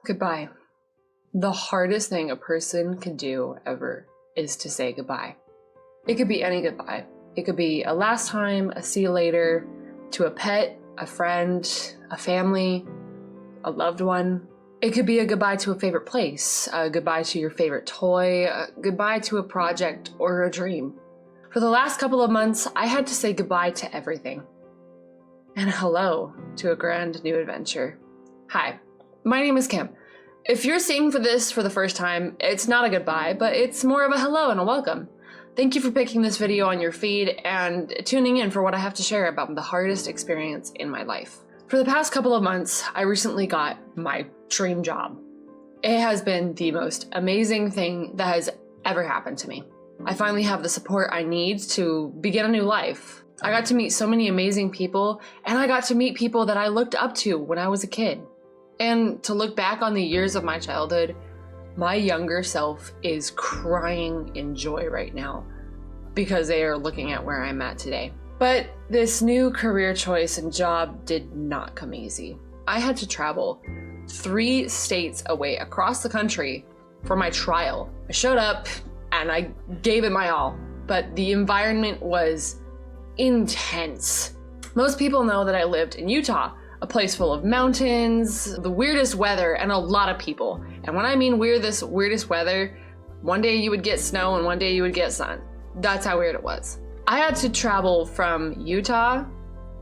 Goodbye. The hardest thing a person can do ever is to say goodbye. It could be any goodbye. It could be a last time, a see you later, to a pet, a friend, a family, a loved one. It could be a goodbye to a favorite place, a goodbye to your favorite toy, a goodbye to a project or a dream. For the last couple of months, I had to say goodbye to everything. And hello to a grand new adventure. Hi, my name is Kim. If you're seeing this for the first time, it's not a goodbye, but it's more of a hello and a welcome. Thank you for picking this video on your feed and tuning in for what I have to share about the hardest experience in my life. For the past couple of months, I recently got my dream job. It has been the most amazing thing that has ever happened to me. I finally have the support I need to begin a new life. I got to meet so many amazing people, and I got to meet people that I looked up to when I was a kid. And to look back on the years of my childhood, my younger self is crying in joy right now because they are looking at where I'm at today. But this new career choice and job did not come easy. I had to travel 3 states away across the country for my trial. I showed up and I gave it my all, but the environment was intense. Most people know that I lived in Utah, a place full of mountains, the weirdest weather, and a lot of people. And when I mean weirdest weather, one day you would get snow and one day you would get sun. That's how weird it was. I had to travel from Utah,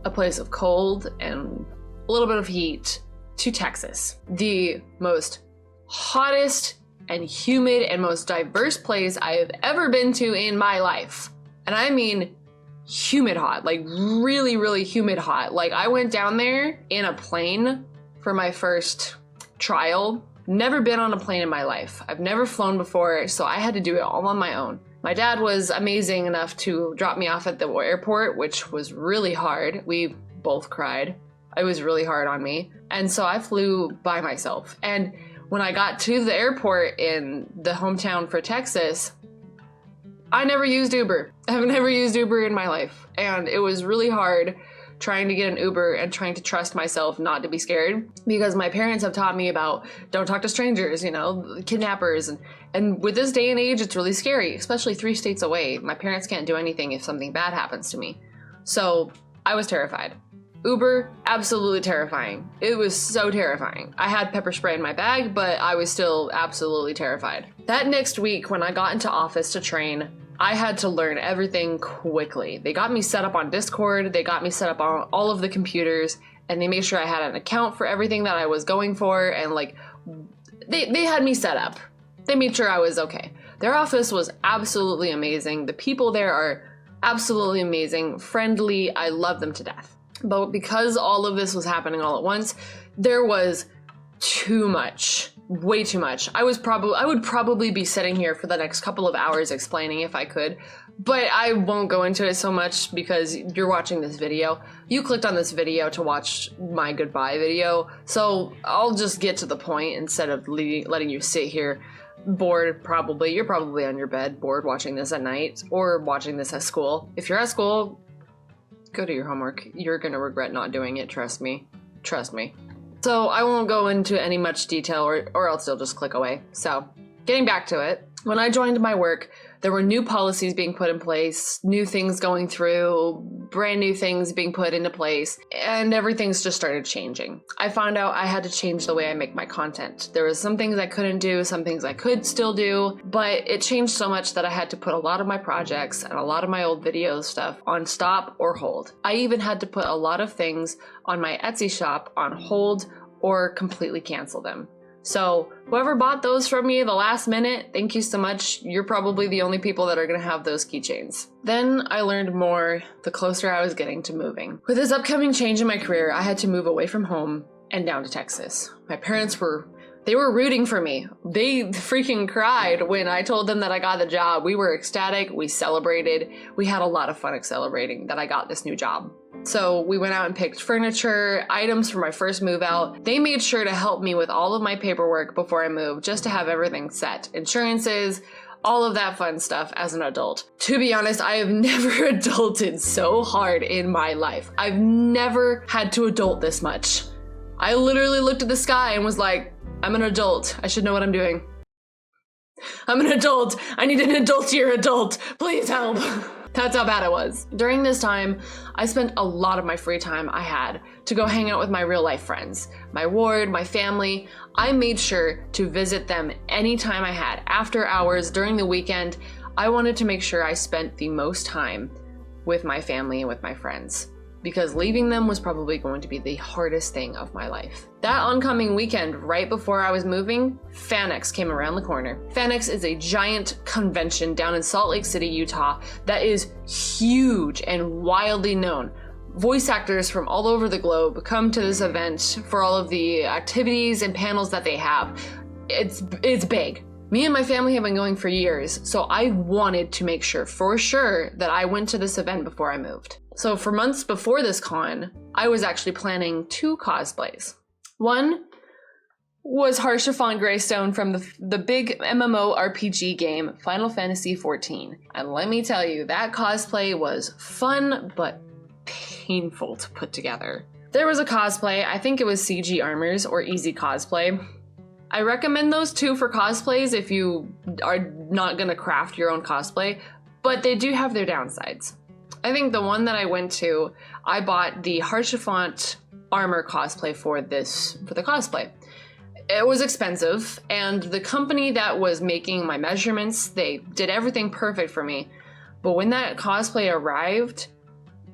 a place of cold and a little bit of heat, to Texas, the most hottest and humid and most diverse place I have ever been to in my life. And I mean humid hot, like really, really humid hot. Like I went down there in a plane for my first trial. Never been on a plane in my life. I've never flown before, so I had to do it all on my own. My dad was amazing enough to drop me off at the airport, which was really hard. We both cried. It was really hard on me. And so I flew by myself. And when I got to the airport in the hometown for Texas, I never used Uber. I've never used Uber in my life. And it was really hard trying to get an Uber and trying to trust myself not to be scared, because my parents have taught me about don't talk to strangers, kidnappers. And with this day and age, it's really scary, especially 3 states away. My parents can't do anything if something bad happens to me. So I was terrified. Uber, absolutely terrifying. It was so terrifying. I had pepper spray in my bag, but I was still absolutely terrified. That next week, when I got into office to train, I had to learn everything quickly. They got me set up on Discord, they got me set up on all of the computers, and they made sure I had an account for everything that I was going for, and they had me set up. They made sure I was okay. Their office was absolutely amazing. The people there are absolutely amazing, friendly. I love them to death. But because all of this was happening all at once, there was too much, way too much. I would probably be sitting here for the next couple of hours explaining if I could, but I won't go into it so much because you're watching this video. You clicked on this video to watch my goodbye video, so I'll just get to the point instead of letting you sit here bored. Probably you're probably on your bed bored watching this at night or watching this at school. If you're at school, go do your homework. You're gonna regret not doing it, trust me. Trust me. So I won't go into any much detail or else you'll just click away. So getting back to it, when I joined my work, there were new policies being put in place, new things going through, brand new things being put into place, and everything's just started changing. I found out I had to change the way I make my content. There was some things I couldn't do, some things I could still do, but it changed so much that I had to put a lot of my projects and a lot of my old video stuff on stop or hold. I even had to put a lot of things on my Etsy shop on hold or completely cancel them. So whoever bought those from me the last minute, thank you so much. You're probably the only people that are gonna have those keychains. Then I learned more the closer I was getting to moving. With this upcoming change in my career, I had to move away from home and down to Texas. My parents were rooting for me. They freaking cried when I told them that I got the job. We were ecstatic, we celebrated. We had a lot of fun celebrating that I got this new job. So we went out and picked furniture, items for my first move out. They made sure to help me with all of my paperwork before I moved, just to have everything set. Insurances, all of that fun stuff as an adult. To be honest, I have never adulted so hard in my life. I've never had to adult this much. I literally looked at the sky and was like, I'm an adult. I should know what I'm doing. I'm an adult. I need an adultier adult. Please help. That's how bad it was. During this time, I spent a lot of my free time I had to go hang out with my real life friends, my ward, my family. I made sure to visit them anytime I had, after hours, during the weekend. I wanted to make sure I spent the most time with my family and with my friends, because leaving them was probably going to be the hardest thing of my life. That oncoming weekend, right before I was moving, FanX came around the corner. FanX is a giant convention down in Salt Lake City, Utah, that is huge and wildly known. Voice actors from all over the globe come to this event for all of the activities and panels that they have. It's big. Me and my family have been going for years, so I wanted to make sure for sure that I went to this event before I moved. So for months before this con, I was actually planning 2 cosplays. One was Harshafon Greystone from the big MMORPG game Final Fantasy XIV. And let me tell you, that cosplay was fun, but painful to put together. There was a cosplay, I think it was CG Armors or Easy Cosplay. I recommend those 2 for cosplays if you are not gonna craft your own cosplay, but they do have their downsides. I think the one that I went to, I bought the Harshafont armor cosplay for the cosplay. It was expensive, and the company that was making my measurements, they did everything perfect for me. But when that cosplay arrived,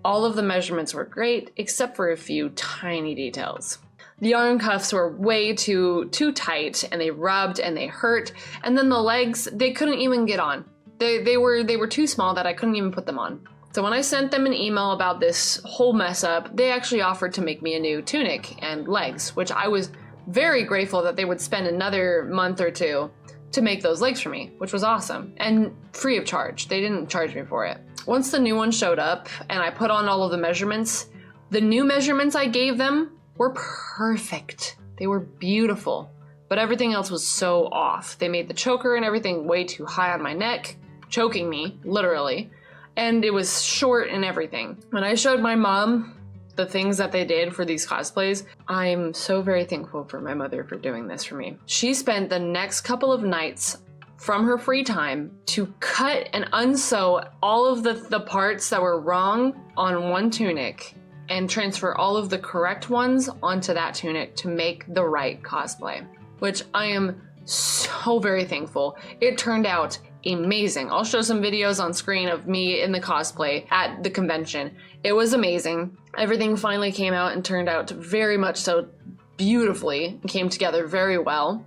all of the measurements were great, except for a few tiny details. The arm cuffs were way too tight, and they rubbed and they hurt. And then the legs, they couldn't even get on. They were too small that I couldn't even put them on. So when I sent them an email about this whole mess up, they actually offered to make me a new tunic and legs, which I was very grateful that they would spend another month or 2 to make those legs for me, which was awesome, and free of charge. They didn't charge me for it. Once the new one showed up and I put on all of the measurements, the new measurements I gave them were perfect. They were beautiful, but everything else was so off. They made the choker and everything way too high on my neck, choking me, literally. And it was short and everything. When I showed my mom the things that they did for these cosplays, I'm so very thankful for my mother for doing this for me. She spent the next couple of nights from her free time to cut and unsew all of the parts that were wrong on one tunic and transfer all of the correct ones onto that tunic to make the right cosplay, which I am so very thankful. It turned out amazing. I'll show some videos on screen of me in the cosplay at the convention. It was amazing. Everything finally came out and turned out very much so beautifully. It came together very well.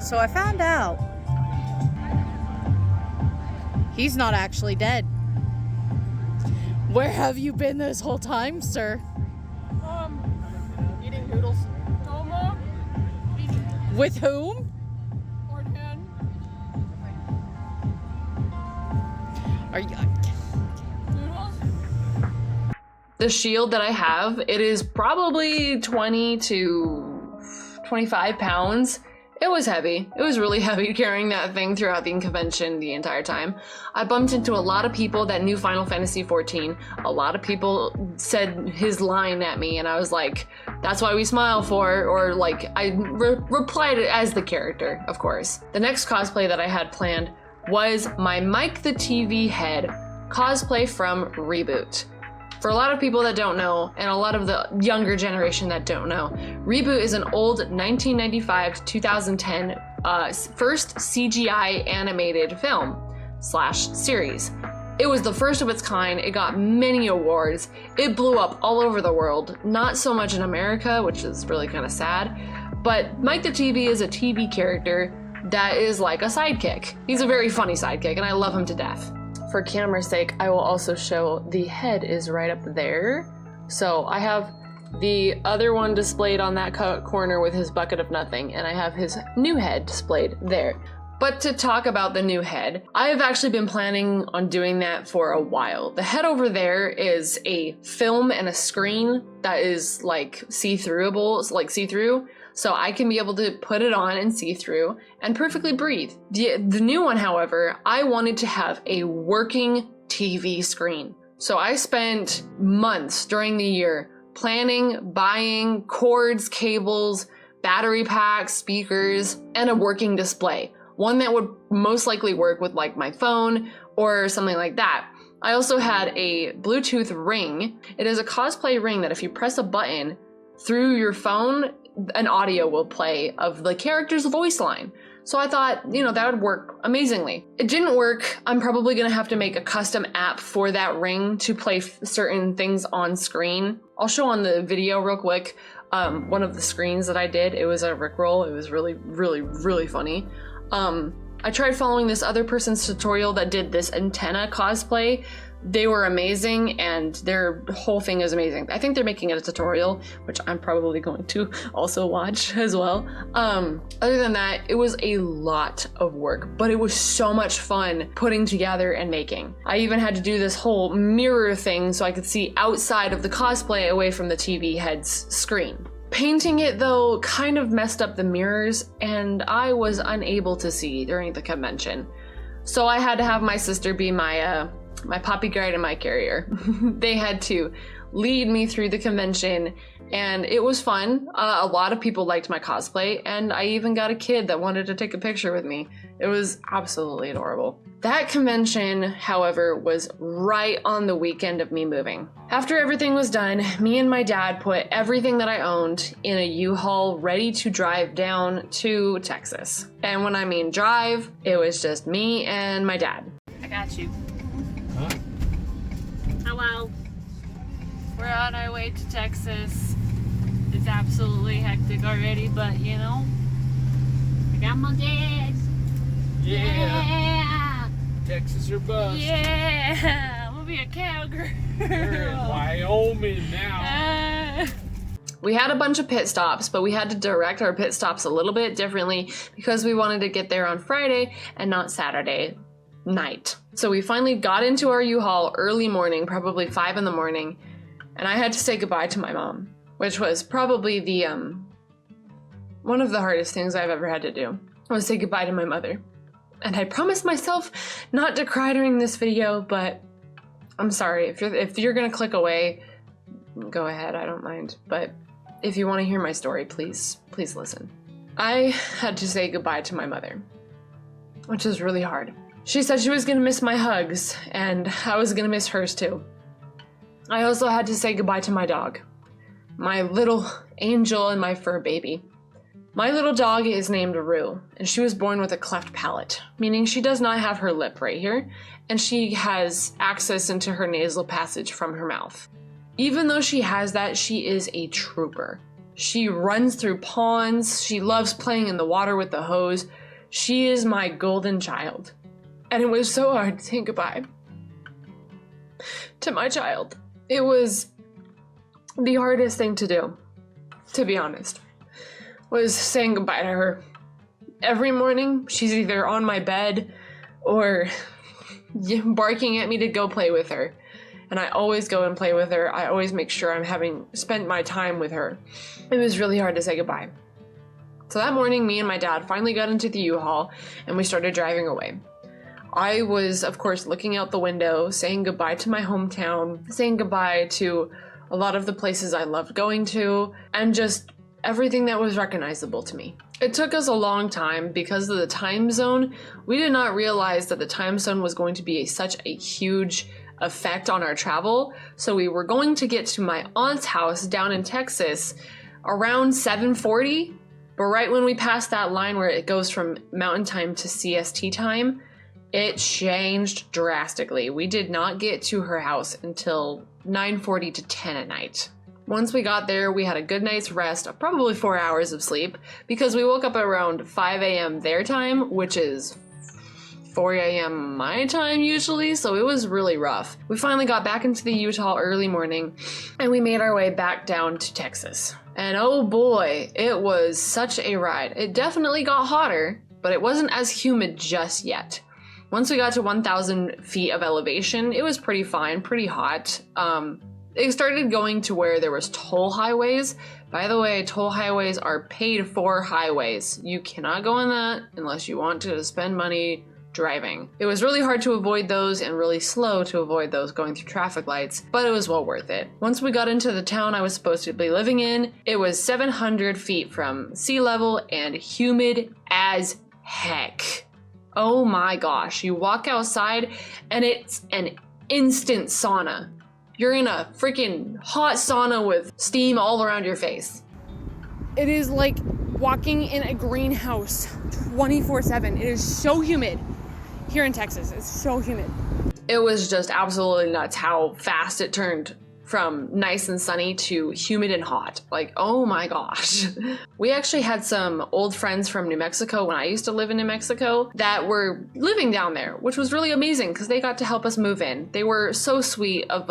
So I found out he's not actually dead. Where have you been this whole time, sir? Eating noodles. Toma. With whom? Are you? The shield that I have, it is probably 20 to 25 pounds. It was heavy. It was really heavy carrying that thing throughout the convention the entire time. I bumped into a lot of people that knew Final Fantasy XIV. A lot of people said his line at me, and I was like, that's why we smile for, or like, I replied as the character, of course. The next cosplay that I had planned was my Mike the TV head cosplay from Reboot. For a lot of people that don't know, and a lot of the younger generation that don't know, Reboot is an old 1995 to 2010 first CGI animated film / series. It was the first of its kind. It got many awards. It blew up all over the world, not so much in America, which is really kind of sad, but Mike the TV is a TV character that is like a sidekick. He's a very funny sidekick, and I love him to death. For camera's sake, I will also show the head is right up there. So I have the other one displayed on that corner with his bucket of nothing, and I have his new head displayed there. But to talk about the new head, I have actually been planning on doing that for a while. The head over there is a film and a screen that is like see-throughable, like see-through. So I can be able to put it on and see through and perfectly breathe. The new one, however, I wanted to have a working TV screen. So I spent months during the year planning, buying cords, cables, battery packs, speakers, and a working display. One that would most likely work with like my phone or something like that. I also had a Bluetooth ring. It is a cosplay ring that if you press a button through your phone, an audio will play of the character's voice line. So I thought, that would work amazingly. It didn't work. I'm probably gonna have to make a custom app for that ring to play certain things on screen. I'll show on the video real quick one of the screens that I did. It was a Rickroll. It was really, really, really funny. I tried following this other person's tutorial that did this antenna cosplay. They were amazing and their whole thing is amazing. I think they're making it a tutorial, which I'm probably going to also watch as well. Other than that, it was a lot of work, but it was so much fun putting together and making. I even had to do this whole mirror thing so I could see outside of the cosplay away from the TV head's screen. Painting it though kind of messed up the mirrors and I was unable to see during the convention. So I had to have my sister be my poppy guide and my carrier. They had to lead me through the convention and it was fun. A lot of people liked my cosplay and I even got a kid that wanted to take a picture with me. It was absolutely adorable. That convention, however, was right on the weekend of me moving. After everything was done, me and my dad put everything that I owned in a U-Haul ready to drive down to Texas. And when I mean drive, it was just me and my dad. I got you. Huh? Hello. We're on our way to Texas. It's absolutely hectic already, but I got my dad. Yeah. Texas or bust. Yeah. I'm gonna be a cowgirl. We're in Wyoming now. We had a bunch of pit stops, but we had to direct our pit stops a little bit differently because we wanted to get there on Friday and not Saturday night. So we finally got into our U-Haul early morning, probably 5 in the morning, and I had to say goodbye to my mom, which was probably the one of the hardest things I've ever had to do, was say goodbye to my mother. And I promised myself not to cry during this video, but I'm sorry. If you're gonna click away, go ahead, I don't mind. But if you want to hear my story, please listen. I had to say goodbye to my mother, which was really hard. She said she was gonna miss my hugs, and I was gonna miss hers too. I also had to say goodbye to my dog, my little angel and my fur baby. My little dog is named Rue, and she was born with a cleft palate, meaning she does not have her lip right here, and she has access into her nasal passage from her mouth. Even though she has that, she is a trooper. She runs through ponds, she loves playing in the water with the hose. She is my golden child. And it was so hard to say goodbye to my child. It was the hardest thing to do, to be honest, was saying goodbye to her. Every morning, she's either on my bed or barking at me to go play with her. And I always go and play with her. I always make sure I'm having spent my time with her. It was really hard to say goodbye. So that morning, me and my dad finally got into the U-Haul and we started driving away. I was, of course, looking out the window, saying goodbye to my hometown, saying goodbye to a lot of the places I loved going to, and just everything that was recognizable to me. It took us a long time because of the time zone. We did not realize that the time zone was going to be such a huge effect on our travel. So we were going to get to my aunt's house down in Texas around 7:40, but right when we passed that line where it goes from mountain time to CST time, it changed drastically. We did not get to her house until 9:40 to 10 at night. Once we got there, we had a good night's rest, of probably 4 hours of sleep, because we woke up around 5 a.m. their time, which is 4 a.m. my time usually, so it was really rough. We finally got back into the Utah early morning, and we made our way back down to Texas. And oh boy, it was such a ride. It definitely got hotter, but it wasn't as humid just yet. Once we got to 1,000 feet of elevation, it was pretty fine, pretty hot. It started going to where there was toll highways. By the way, toll highways are paid for highways. You cannot go on that unless you want to spend money driving. It was really hard to avoid those and really slow to avoid those going through traffic lights, but it was well worth it. Once we got into the town I was supposed to be living in, it was 700 feet from sea level and humid as heck. Oh my gosh, you walk outside and it's an instant sauna. You're in a freaking hot sauna with steam all around your face. It is like walking in a greenhouse 24/7. It is so humid here in Texas. It's so humid. It was just absolutely nuts how fast it turned from nice and sunny to humid and hot. Like, oh my gosh. We actually had some old friends from New Mexico when I used to live in New Mexico that were living down there, which was really amazing because they got to help us move in. They were so sweet of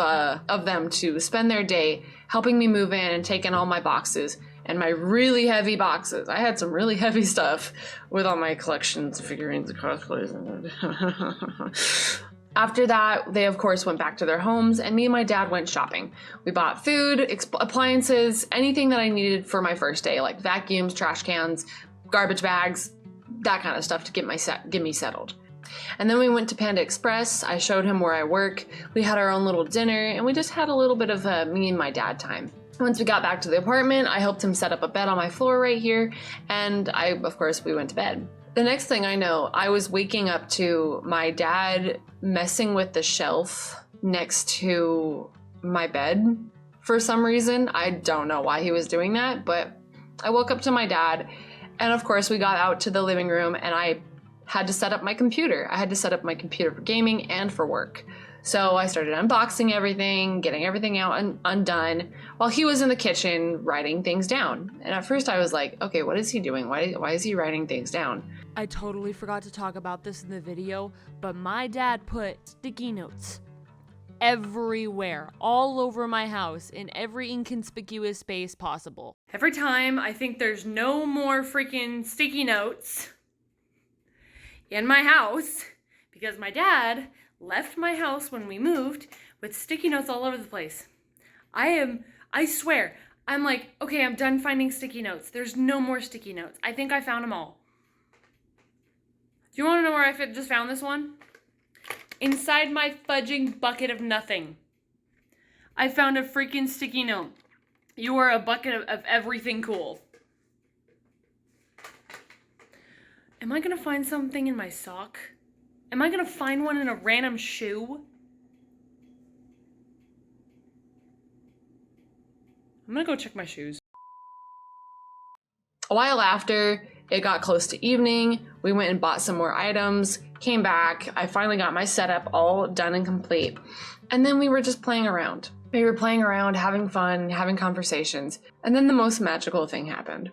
them to spend their day helping me move in and take in all my boxes and my really heavy boxes. I had some really heavy stuff with all my collections, figurines, and cosplays. After that, they of course went back to their homes and me and my dad went shopping. We bought food, appliances, anything that I needed for my first day, like vacuums, trash cans, garbage bags, that kind of stuff to get me settled. And then we went to Panda Express. I showed him where I work. We had our own little dinner and we just had a little bit of me and my dad time. Once we got back to the apartment, I helped him set up a bed on my floor right here, and of course, we went to bed. The next thing I know, I was waking up to my dad messing with the shelf next to my bed for some reason. I don't know why he was doing that, but I woke up to my dad, and of course, we got out to the living room, and I had to set up my computer. I had to set up my computer for gaming and for work. So I started unboxing everything, getting everything out and undone, while he was in the kitchen writing things down. And at first I was like, okay, what is he doing? Why is he writing things down? I totally forgot to talk about this in the video, but my dad put sticky notes everywhere, all over my house, in every inconspicuous space possible. Every time I think there's no more freaking sticky notes in my house, because my dad left my house when we moved with sticky notes all over the place. I swear, I'm like, okay, I'm done finding sticky notes. There's no more sticky notes. I think I found them all. Do you want to know where I just found this one? Inside my fudging bucket of nothing. I found a freaking sticky note. You are a bucket of everything cool. Am I gonna find something in my sock? Am I gonna find one in a random shoe? I'm gonna go check my shoes. A while after, it got close to evening, we went and bought some more items, came back, I finally got my setup all done and complete. And then we were just playing around. We were playing around, having fun, having conversations. And then the most magical thing happened.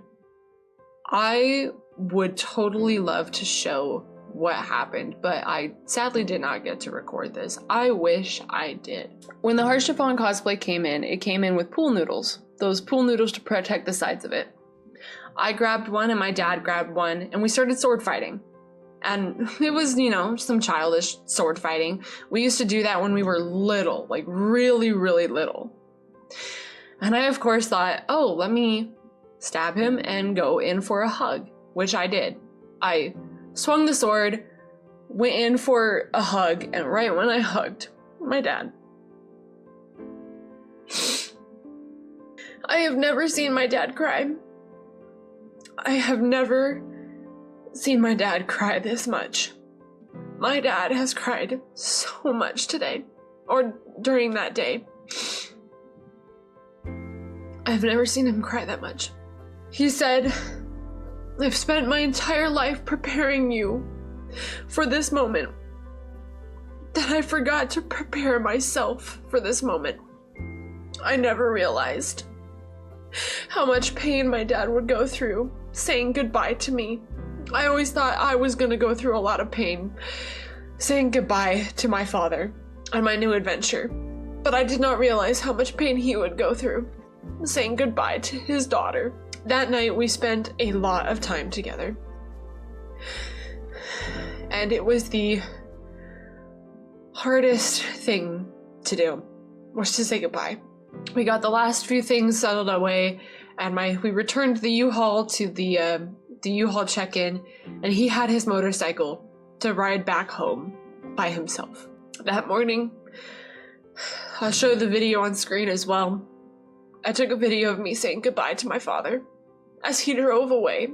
I would totally love to show what happened, but I sadly did not get to record this. I wish I did. When the Heart Chiffon cosplay came in, it came in with pool noodles. Those pool noodles to protect the sides of it. I grabbed one and my dad grabbed one and we started sword fighting. And it was, some childish sword fighting. We used to do that when we were little, like really, really little. And I, of course, thought, oh, let me stab him and go in for a hug, which I did. I swung the sword, went in for a hug, and right when I hugged my dad, I have never seen my dad cry. I have never seen my dad cry this much. My dad has cried so much today, or during that day. I've never seen him cry that much. He said, I've spent my entire life preparing you for this moment, that I forgot to prepare myself for this moment. I never realized how much pain my dad would go through saying goodbye to me. I always thought I was gonna go through a lot of pain saying goodbye to my father on my new adventure, but I did not realize how much pain he would go through saying goodbye to his daughter. That night we spent a lot of time together, and it was the hardest thing to do, was to say goodbye. We got the last few things settled away, and we returned the U-Haul to the U-Haul check-in, and he had his motorcycle to ride back home by himself. That morning, I'll show the video on screen as well. I took a video of me saying goodbye to my father as he drove away.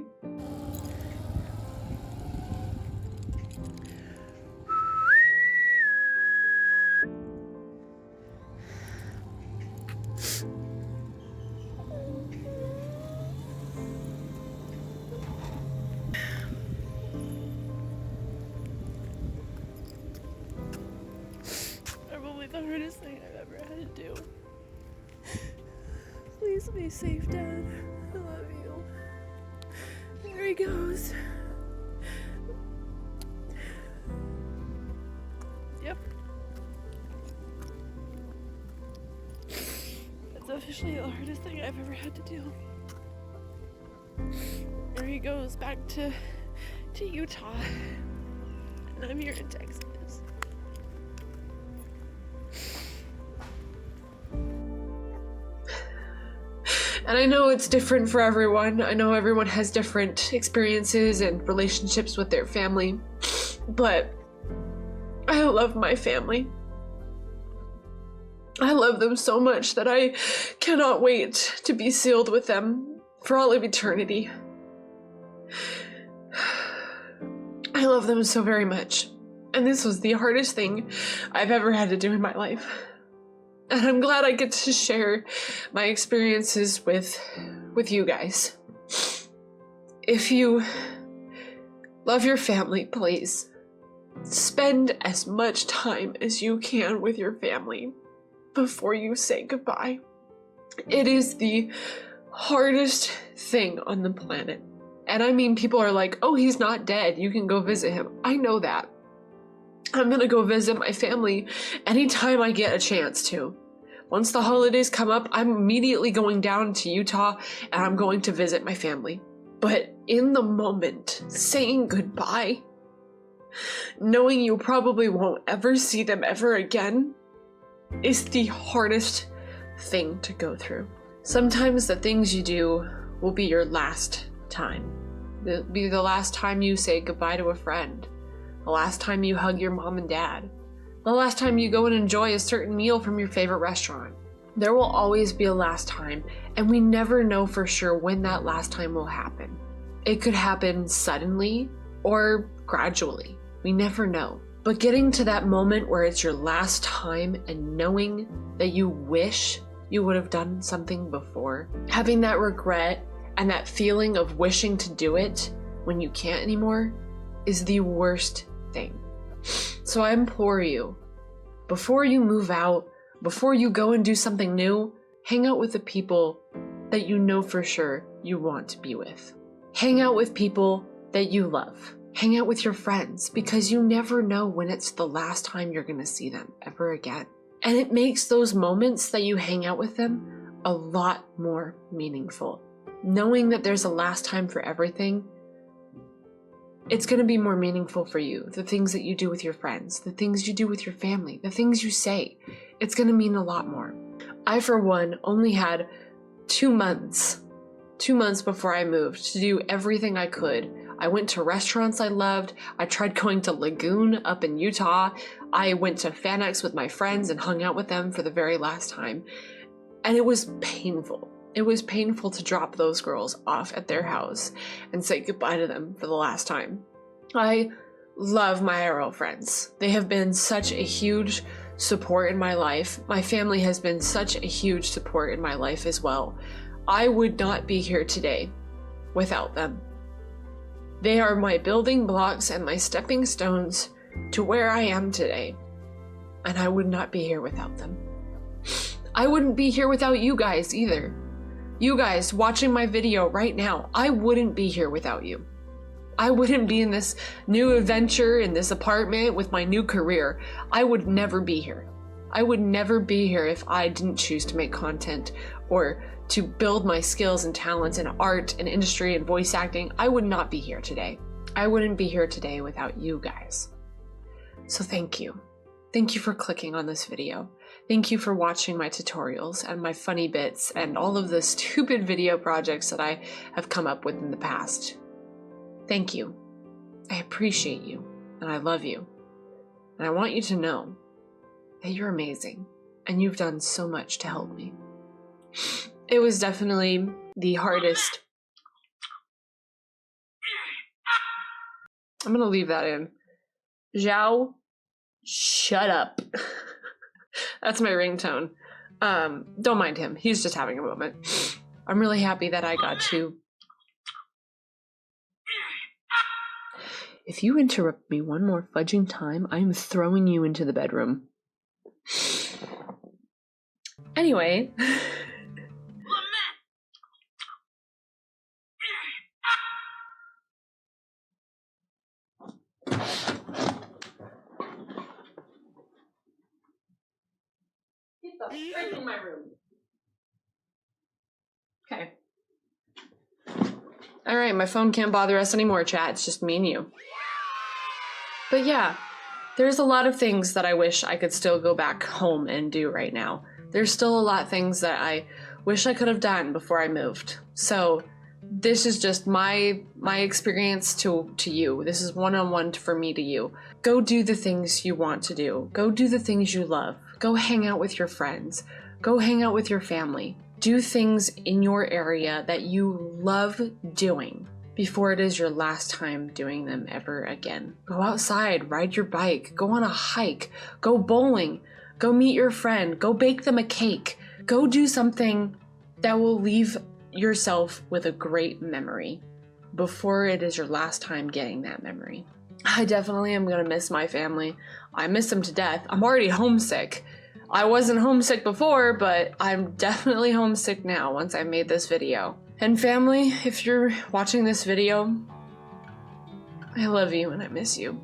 Probably the hardest thing I've ever had to do. Please be safe, Dad. I love you. There he goes. Yep. That's officially the hardest thing I've ever had to do. There he goes back to Utah. And I'm here in Texas. And I know it's different for everyone. I know everyone has different experiences and relationships with their family, but I love my family. I love them so much that I cannot wait to be sealed with them for all of eternity. I love them so very much, and this was the hardest thing I've ever had to do in my life. And I'm glad I get to share my experiences with you guys. If you love your family, please spend as much time as you can with your family before you say goodbye. It is the hardest thing on the planet. And I mean, people are like, oh, he's not dead, you can go visit him. I know that. I'm gonna go visit my family anytime I get a chance to. Once the holidays come up, I'm immediately going down to Utah and I'm going to visit my family. But in the moment, saying goodbye, knowing you probably won't ever see them ever again, is the hardest thing to go through. Sometimes the things you do will be your last time. It'll be the last time you say goodbye to a friend. The last time you hug your mom and dad. The last time you go and enjoy a certain meal from your favorite restaurant. There will always be a last time, and we never know for sure when that last time will happen. It could happen suddenly or gradually. We never know. But getting to that moment where it's your last time and knowing that you wish you would have done something before, having that regret and that feeling of wishing to do it when you can't anymore, is the worst thing. So I implore you, before you move out, before you go and do something new, hang out with the people that you know for sure you want to be with. Hang out with people that you love. Hang out with your friends, because you never know when it's the last time you're gonna see them ever again. And it makes those moments that you hang out with them a lot more meaningful. Knowing that there's a last time for everything, it's going to be more meaningful for you. The things that you do with your friends, the things you do with your family, the things you say, it's going to mean a lot more. I, for one, only had 2 months before I moved to do everything I could. I went to restaurants I loved. I tried going to Lagoon up in Utah. I went to FanX with my friends and hung out with them for the very last time. And it was painful. It was painful to drop those girls off at their house and say goodbye to them for the last time. I love my IRL friends. They have been such a huge support in my life. My family has been such a huge support in my life as well. I would not be here today without them. They are my building blocks and my stepping stones to where I am today. And I would not be here without them. I wouldn't be here without you guys either. You guys watching my video right now, I wouldn't be here without you. I wouldn't be in this new adventure in this apartment with my new career. I would never be here. I would never be here if I didn't choose to make content or to build my skills and talents in art and industry and voice acting. I would not be here today. I wouldn't be here today without you guys. So thank you. Thank you for clicking on this video. Thank you for watching my tutorials and my funny bits and all of the stupid video projects that I have come up with in the past. Thank you. I appreciate you. and I love you. And I want you to know that you're amazing and you've done so much to help me. It was definitely the hardest. I'm gonna leave that in. Zhao, shut up. That's my ringtone. Don't mind him. He's just having a moment. I'm really happy that I got to. If you interrupt me one more fudging time, I'm throwing you into the bedroom. Anyway. Get the frick in my room. Okay. Alright, my phone can't bother us anymore, chat. It's just me and you. But yeah, there's a lot of things that I wish I could still go back home and do right now. There's still a lot of things that I wish I could have done before I moved. So this is just my experience to you. This is one-on-one for me to you. Go do the things you want to do. Go do the things you love. Go hang out with your friends. Go hang out with your family. Do things in your area that you love doing before it is your last time doing them ever again. Go outside, ride your bike, go on a hike, go bowling, go meet your friend, go bake them a cake. Go do something that will leave yourself with a great memory before it is your last time getting that memory. I definitely am gonna miss my family. I miss them to death. I'm already homesick. I wasn't homesick before, but I'm definitely homesick now once I made this video. And family, if you're watching this video, I love you and I miss you.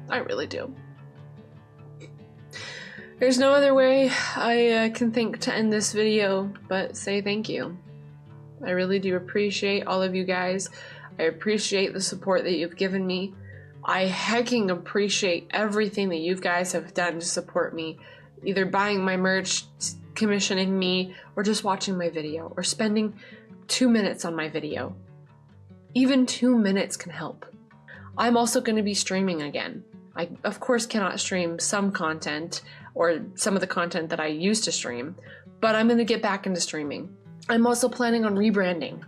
I really do. There's no other way I can think to end this video but say thank you. I really do appreciate all of you guys. I appreciate the support that you've given me. I hecking appreciate everything that you guys have done to support me, either buying my merch, commissioning me, or just watching my video, or spending 2 minutes on my video. Even 2 minutes can help. I'm also going to be streaming again. I, of course, cannot stream some content, or some of the content that I used to stream, but I'm going to get back into streaming. I'm also planning on rebranding.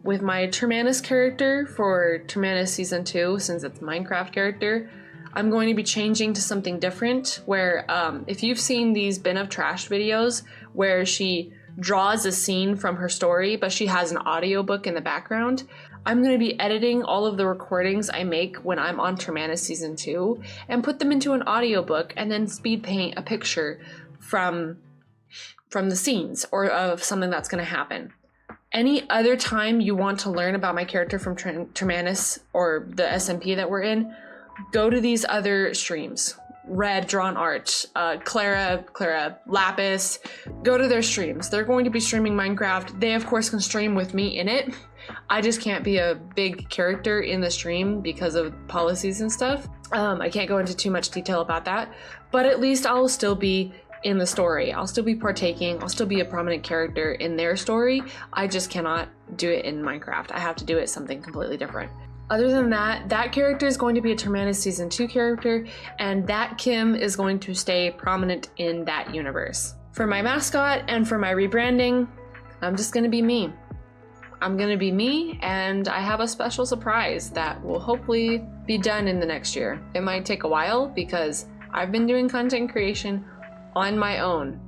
With my Termanus character for Termanus Season 2, since it's a Minecraft character, I'm going to be changing to something different, where if you've seen these Bin of Trash videos where she draws a scene from her story, but she has an audiobook in the background, I'm going to be editing all of the recordings I make when I'm on Termanus Season 2 and put them into an audiobook and then speed paint a picture from the scenes or of something that's going to happen. Any other time you want to learn about my character from Termanus or the SMP that we're in, go to these other streams. Red Drawn Art, Clara, Lapis, go to their streams. They're going to be streaming Minecraft. They of course can stream with me in it. I just can't be a big character in the stream because of policies and stuff. I can't go into too much detail about that, but at least I'll still be in the story. I'll still be partaking. I'll still be a prominent character in their story. I just cannot do it in Minecraft. I have to do it something completely different. Other than that, that character is going to be a Termanus Season 2 character, and that Kim is going to stay prominent in that universe. For my mascot and for my rebranding, I'm just gonna be me. I'm gonna be me, and I have a special surprise that will hopefully be done in the next year. It might take a while because I've been doing content creation on my own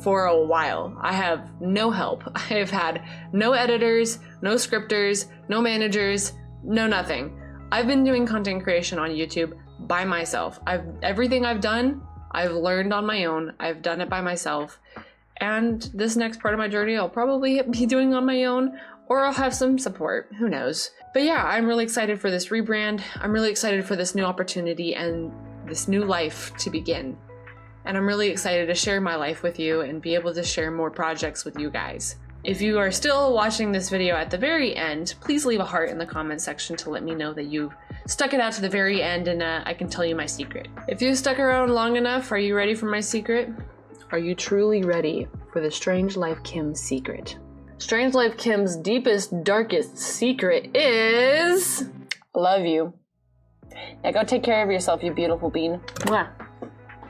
for a while. I have no help. I have had no editors, no scripters, no managers, no nothing. I've been doing content creation on YouTube by myself. Everything I've done, I've learned on my own. I've done it by myself. And this next part of my journey, I'll probably be doing on my own, or I'll have some support, who knows. But yeah, I'm really excited for this rebrand. I'm really excited for this new opportunity and this new life to begin. And I'm really excited to share my life with you and be able to share more projects with you guys. If you are still watching this video at the very end, please leave a heart in the comment section to let me know that you've stuck it out to the very end and I can tell you my secret. If you stuck around long enough, are you ready for my secret? Are you truly ready for the Strange Life Kim secret? Strange Life Kim's deepest, darkest secret is... I love you. Yeah, go take care of yourself, you beautiful bean. Mwah.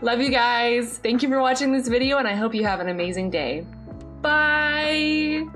Love you guys. Thank you for watching this video, and I hope you have an amazing day. Bye!